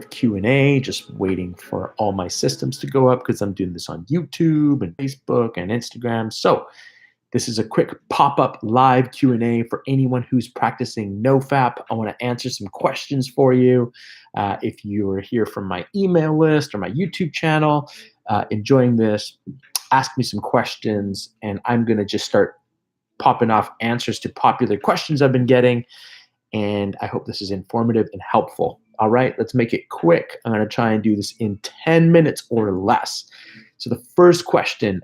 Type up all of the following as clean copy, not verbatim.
Q&A, just waiting for all my systems to go up because I'm doing this on YouTube and Facebook and Instagram. So this is a quick pop-up live Q&A for anyone who's practicing NoFap. I want to answer some questions for you. If you're here from my email list or my YouTube channel, enjoying this, ask me some questions, and I'm going to just start popping off answers to popular questions I've been getting. And I hope this is informative and helpful. All right, let's make it quick. I'm going to try and do this in 10 minutes or less. So the first question,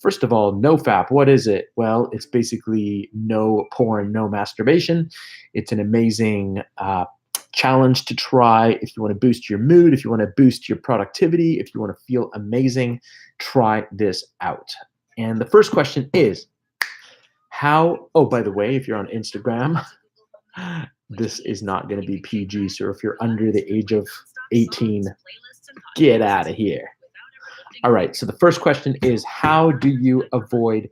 first of all, NoFap, what is it? Well, it's basically no porn, no masturbation. It's an amazing challenge to try if you want to boost your mood, if you want to boost your productivity, if you want to feel amazing, try this out. And the first question is, oh, by the way, if you're on Instagram, this is not going to be PG, so if you're under the age of 18, get out of here. All right, so the first question is, how do you avoid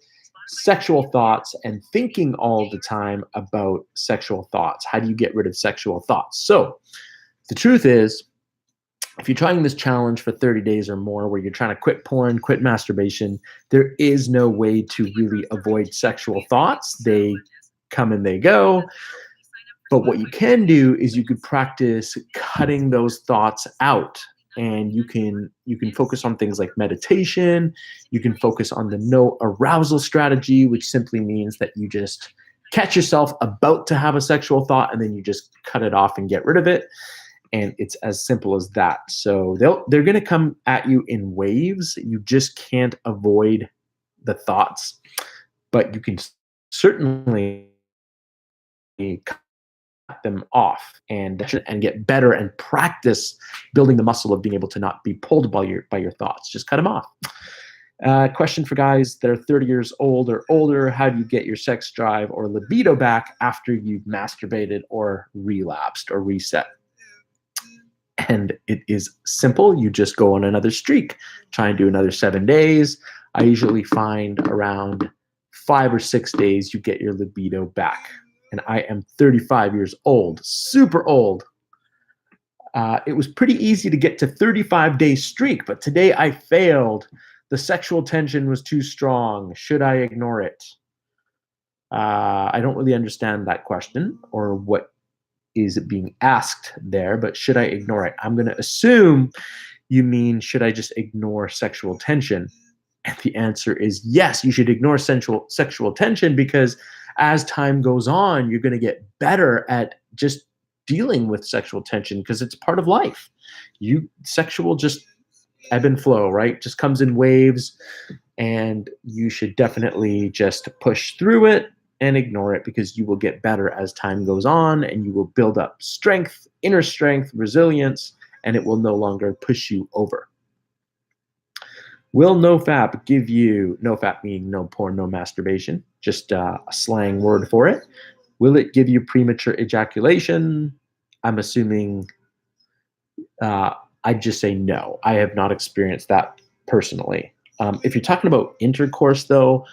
sexual thoughts and thinking all the time about sexual thoughts? How do you get rid of sexual thoughts? So the truth is, if you're trying this challenge for 30 days or more, where you're trying to quit porn, quit masturbation, there is no way to really avoid sexual thoughts. They come and they go. But what you can do is you could practice cutting those thoughts out, and you can focus on things like meditation. You can focus on the no arousal strategy, which simply means that you just catch yourself about to have a sexual thought and then you just cut it off and get rid of it. And it's as simple as that. So they're going to come at you in waves. You just can't avoid the thoughts, but you can certainly cut them off and get better and practice building the muscle of being able to not be pulled by your thoughts. Just cut them off. Question for guys that are 30 years old or older: how do you get your sex drive or libido back after you've masturbated or relapsed or reset? And it is simple. You just go on another streak. Try and do another 7 days. I usually find around 5 or 6 days you get your libido back. And I am 35 years old, super old. It was pretty easy to get to 35-day streak, but today I failed. The sexual tension was too strong. Should I ignore it? I don't really understand that question or what is being asked there, but should I ignore it? I'm going to assume you mean, should I just ignore sexual tension? And the answer is yes, you should ignore sexual tension, because as time goes on, you're going to get better at just dealing with sexual tension, because it's part of life. Sexual just ebb and flow, right? Just comes in waves, and you should definitely just push through it and ignore it, because you will get better as time goes on, and you will build up strength, inner strength, resilience, and it will no longer push you over. Will NoFap give you, NoFap meaning no porn, no masturbation, just a slang word for it. Will it give you premature ejaculation? I'm assuming I'd just say no. I have not experienced that personally. If you're talking about intercourse, though,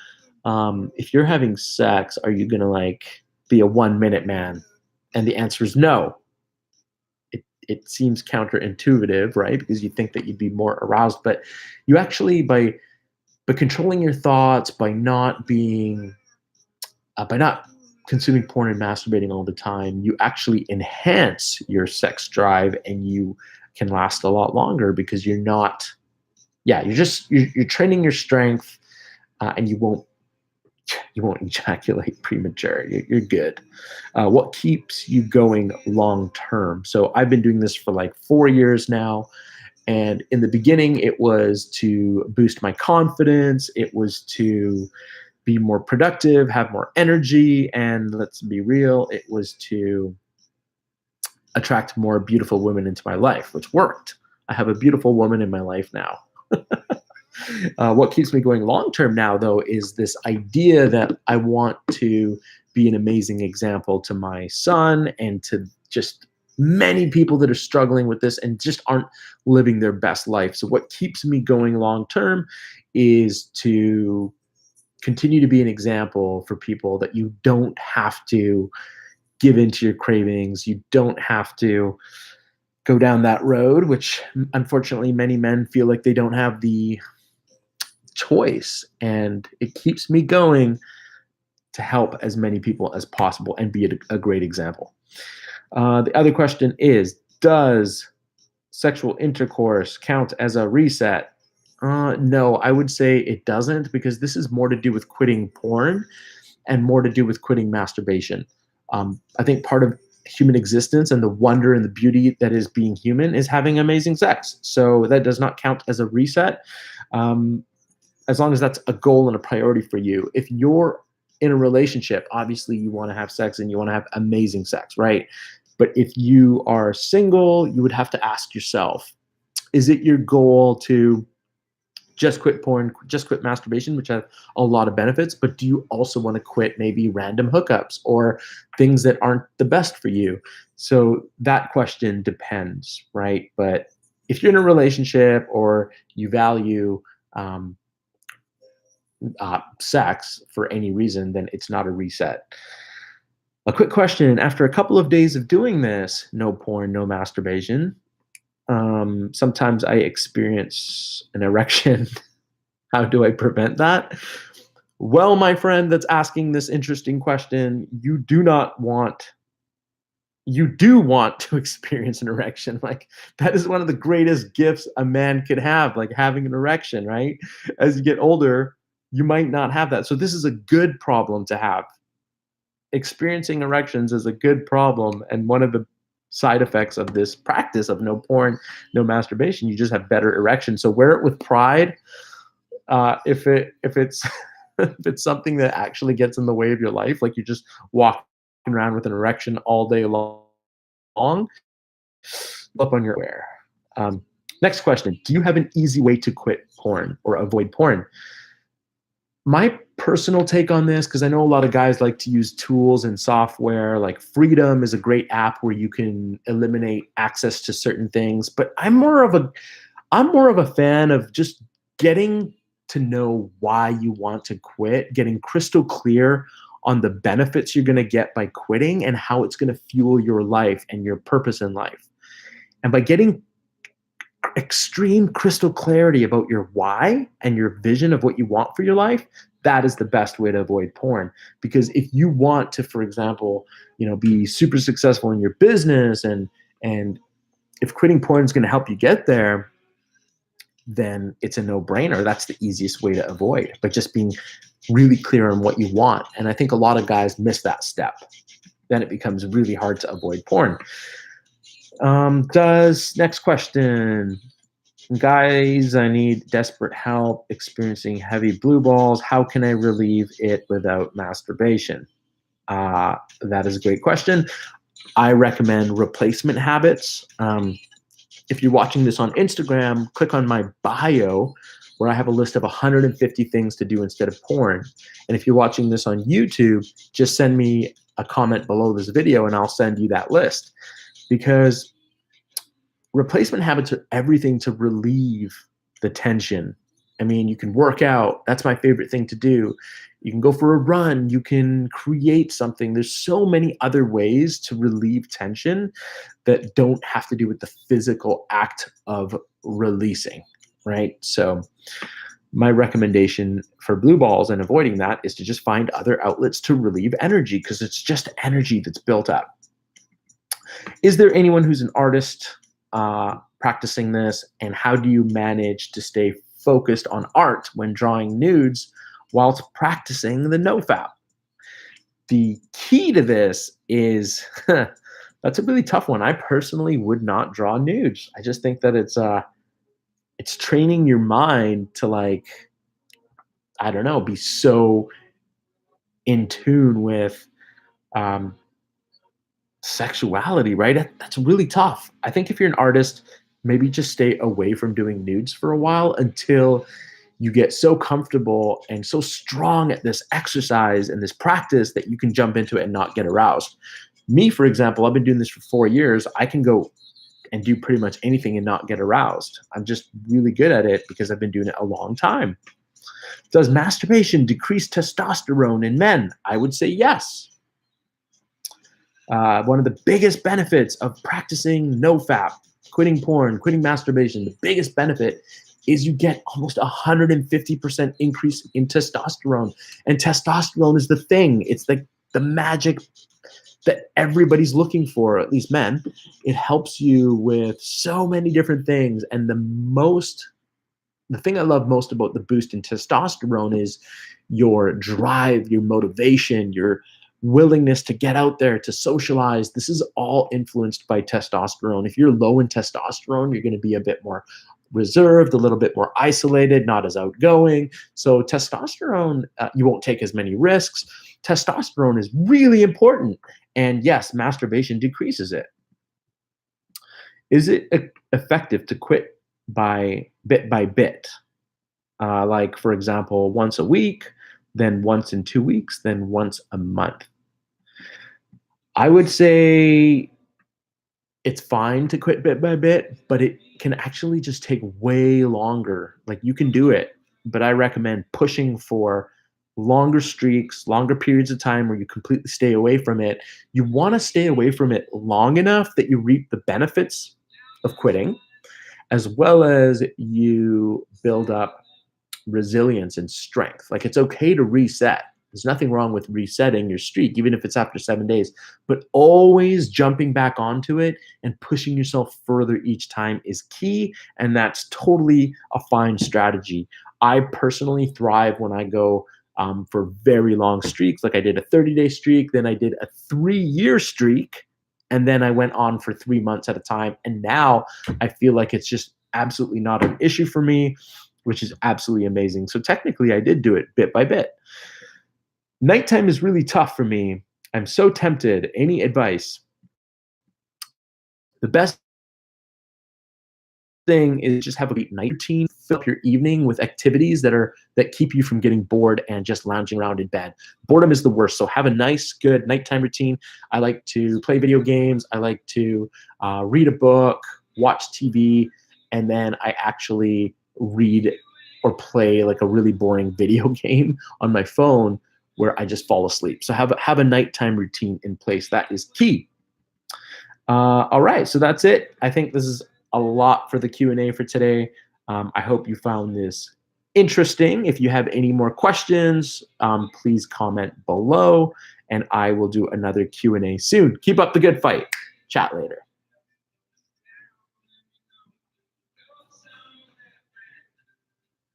if you're having sex, are you going to be a 1-minute man? And the answer is no. It seems counterintuitive, right? Because you think that you'd be more aroused, but you actually, by controlling your thoughts, by not consuming porn and masturbating all the time, you actually enhance your sex drive, and you can last a lot longer, because you're training your strength, and you won't ejaculate premature. You're good. What keeps you going long term? So I've been doing this for 4 years now. And in the beginning, it was to boost my confidence. It was to be more productive, have more energy. And let's be real, it was to attract more beautiful women into my life, which worked. I have a beautiful woman in my life now. What keeps me going long-term now, though, is this idea that I want to be an amazing example to my son and to just many people that are struggling with this and just aren't living their best life. So what keeps me going long-term is to continue to be an example for people that you don't have to give into your cravings. You don't have to go down that road, which unfortunately many men feel like they don't have the choice. And it keeps me going to help as many people as possible and be a great example. The other question is, does sexual intercourse count as a reset? No, I would say it doesn't, because this is more to do with quitting porn and more to do with quitting masturbation. I think part of human existence and the wonder and the beauty that is being human is having amazing sex. So that does not count as a reset, as long as that's a goal and a priority for you. If you're in a relationship, obviously you want to have sex and you want to have amazing sex, right? But if you are single, you would have to ask yourself, is it your goal to just quit porn, just quit masturbation, which have a lot of benefits, but do you also want to quit maybe random hookups or things that aren't the best for you? So that question depends, right? But if you're in a relationship or you value sex for any reason, then it's not a reset. A quick question: after a couple of days of doing this, no porn, no masturbation, sometimes I experience an erection. How do I prevent that? Well, my friend that's asking this interesting question, you do want to experience an erection. Like, that is one of the greatest gifts a man could have, like having an erection, right? As you get older, you might not have that. So this is a good problem to have. Experiencing erections is a good problem, and one of the side effects of this practice of no porn, no masturbation, you just have better erections. So wear it with pride. If it's if it's something that actually gets in the way of your life, like you're just walking around with an erection all day long, up on your wear. Next question: do you have an easy way to quit porn or avoid porn? My personal take on this, because I know a lot of guys like to use tools and software, like Freedom is a great app where you can eliminate access to certain things, but I'm more of a fan of just getting to know why you want to quit, getting crystal clear on the benefits you're going to get by quitting and how it's going to fuel your life and your purpose in life. And by getting extreme crystal clarity about your why and your vision of what you want for your life, that is the best way to avoid porn. Because if you want to, for example, be super successful in your business, and if quitting porn is going to help you get there, then it's a no-brainer. That's the easiest way to avoid, but just being really clear on what you want. And I think a lot of guys miss that step. Then it becomes really hard to avoid porn. Next question. Guys, I need desperate help experiencing heavy blue balls. How can I relieve it without masturbation? That is a great question. I recommend replacement habits. If you're watching this on Instagram, click on my bio where I have a list of 150 things to do instead of porn. And if you're watching this on YouTube, just send me a comment below this video and I'll send you that list. Because replacement habits are everything to relieve the tension. I mean, you can work out. That's my favorite thing to do. You can go for a run. You can create something. There's so many other ways to relieve tension that don't have to do with the physical act of releasing, right? So my recommendation for blue balls and avoiding that is to just find other outlets to relieve energy, because it's just energy that's built up. Is there anyone who's an artist practicing this, and how do you manage to stay focused on art when drawing nudes whilst practicing the NoFap? The key to this is that's a really tough one. I personally would not draw nudes. I just think that it's training your mind to, like, I don't know, be so in tune with sexuality, right? That's really tough. I think if you're an artist, maybe just stay away from doing nudes for a while until you get so comfortable and so strong at this exercise and this practice that you can jump into it and not get aroused. Me, for example, I've been doing this for 4 years. I can go and do pretty much anything and not get aroused. I'm just really good at it because I've been doing it a long time. Does masturbation decrease testosterone in men? I would say yes. One of the biggest benefits of practicing NoFap quitting porn, quitting masturbation, the biggest benefit is you get almost 150% increase in testosterone. And testosterone is the thing. It's like the magic that everybody's looking for, at least men. It helps you with so many different things. And the thing I love most about the boost in testosterone is your drive, your motivation, your willingness to get out there, to socialize. This is all influenced by testosterone. If you're low in testosterone, you're going to be a bit more reserved, a little bit more isolated, not as outgoing. So testosterone, you won't take as many risks. Testosterone is really important. And yes, masturbation decreases it. Is it effective to quit by bit? Like, for example, once a week, then once in 2 weeks, then once a month. I would say it's fine to quit bit by bit, but it can actually just take way longer. Like, you can do it, but I recommend pushing for longer streaks, longer periods of time where you completely stay away from it. You want to stay away from it long enough that you reap the benefits of quitting, as well as you build up resilience and strength. Like, it's okay to reset. There's nothing wrong with resetting your streak, even if it's after 7 days, but always jumping back onto it and pushing yourself further each time is key. And that's totally a fine strategy. I personally thrive when I go for very long streaks. Like, I did a 30-day streak, then I did a 3-year streak, and then I went on for 3 months at a time. And now I feel like it's just absolutely not an issue for me, which is absolutely amazing. So technically I did do it bit by bit. Nighttime is really tough for me. I'm so tempted. Any advice? The best thing is just have a night routine. Fill up your evening with activities that keep you from getting bored and just lounging around in bed. Boredom is the worst. So have a nice, good nighttime routine. I like to play video games. I like to read a book, watch TV, and then I actually read or play like a really boring video game on my phone where I just fall asleep. So have a nighttime routine in place. That is key. All right, so that's it. I think this is a lot for the Q&A for today. I hope you found this interesting. If you have any more questions, please comment below, and I will do another Q&A soon. Keep up the good fight. Chat later.